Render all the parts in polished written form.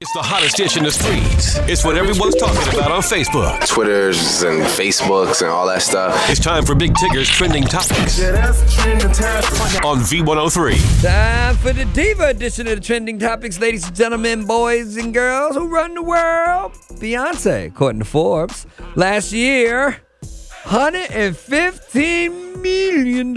It's the hottest dish in the streets. It's what everyone's talking about on Facebook, Twitters and Facebooks and all that stuff. It's time for Big Tigger's Trending Topics on V103. Time for the Diva edition of the Trending Topics, ladies and gentlemen, boys and girls who run the world. Beyonce, according to Forbes, last year, $115 million.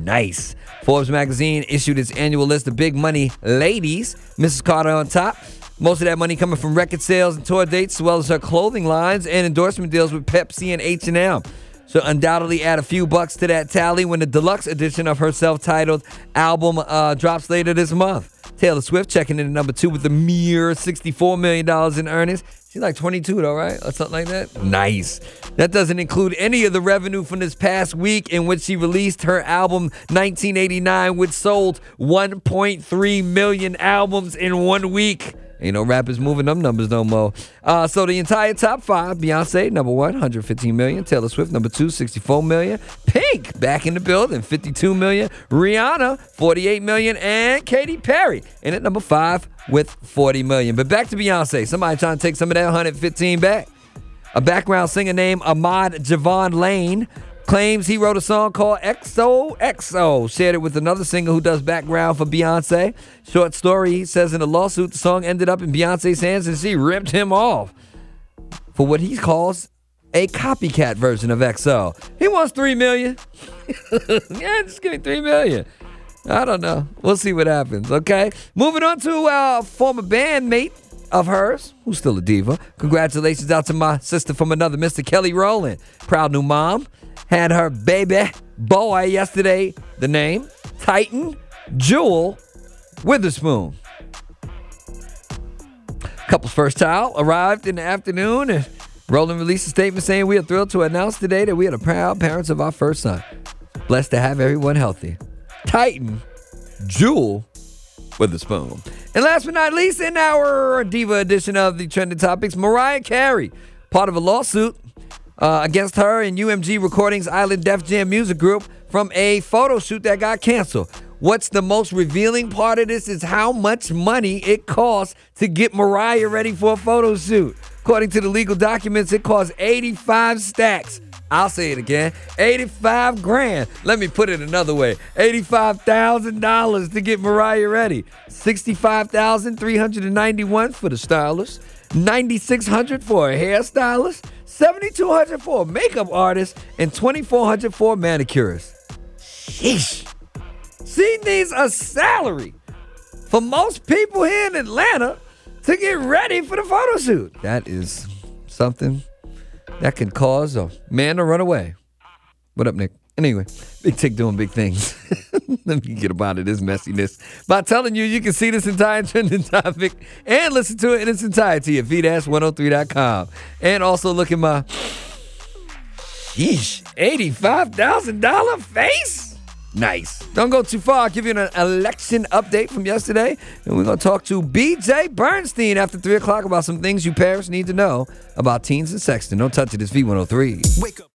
Nice. Forbes magazine issued its annual list of big money ladies. Mrs. Carter on top. Most of that money coming from record sales and tour dates, as well as her clothing lines and endorsement deals with Pepsi and H&M. So undoubtedly add a few bucks to that tally when the deluxe edition of her self-titled album drops later this month. Taylor Swift checking in at number 2 with a mere $64 million in earnings. She's like 22 though, right? Or something like that. Nice. That doesn't include any of the revenue from this past week in which she released her album 1989, which sold 1.3 million albums in 1 week. Ain't no rappers moving them numbers no more. So the entire top 5, Beyonce, number 1, 115 million. Taylor Swift, number 2, 64 million. Pink, back in the building, 52 million. Rihanna, 48 million. And Katy Perry in at number 5 with 40 million. But back to Beyonce. Somebody trying to take some of that 115 back. A background singer named Ahmad Javon Lane claims he wrote a song called XOXO. Shared it with another singer who does background for Beyonce. Short story, he says in a lawsuit, the song ended up in Beyonce's hands and she ripped him off for what he calls a copycat version of XO. He wants $3 million. Yeah, just give me $3 million. I don't know. We'll see what happens, okay? Moving on to a former bandmate of hers, who's still a diva. Congratulations out to my sister from another, Mr. Kelly Rowland. Proud new mom. Had her baby boy yesterday, the name, Titan Jewel Witherspoon. Couple's first child arrived in the afternoon, and Rowland released a statement saying, "We are thrilled to announce today that we are the proud parents of our first son. Blessed to have everyone healthy. Titan Jewel Witherspoon." And last but not least, in our Diva edition of the Trending Topics, Mariah Carey, part of a lawsuit against her and UMG Recordings Island Def Jam Music Group from a photo shoot that got canceled. What's the most revealing part of this is how much money it costs to get Mariah ready for a photo shoot. According to the legal documents, it costs 85 stacks. I'll say it again, 85 grand. Let me put it another way, $85,000 to get Mariah ready. $65,391 for the stylist, $9,600 for a hairstylist, $7,200 for a makeup artist, and $2,400 for a manicurist. Sheesh. She needs a salary for most people here in Atlanta to get ready for the photo shoot. That is something that can cause a man to run away. What up, Nick? Anyway, Big Tick doing big things. Let me get up out of this messiness by telling you can see this entire trending topic and listen to it in its entirety at V-103.com. And also look at my $85,000 face. Nice. Don't go too far. I'll give you an election update from yesterday. And we're going to talk to BJ Bernstein after 3 o'clock about some things you parents need to know about teens and sexting. Don't touch it. It's V103. Wake up.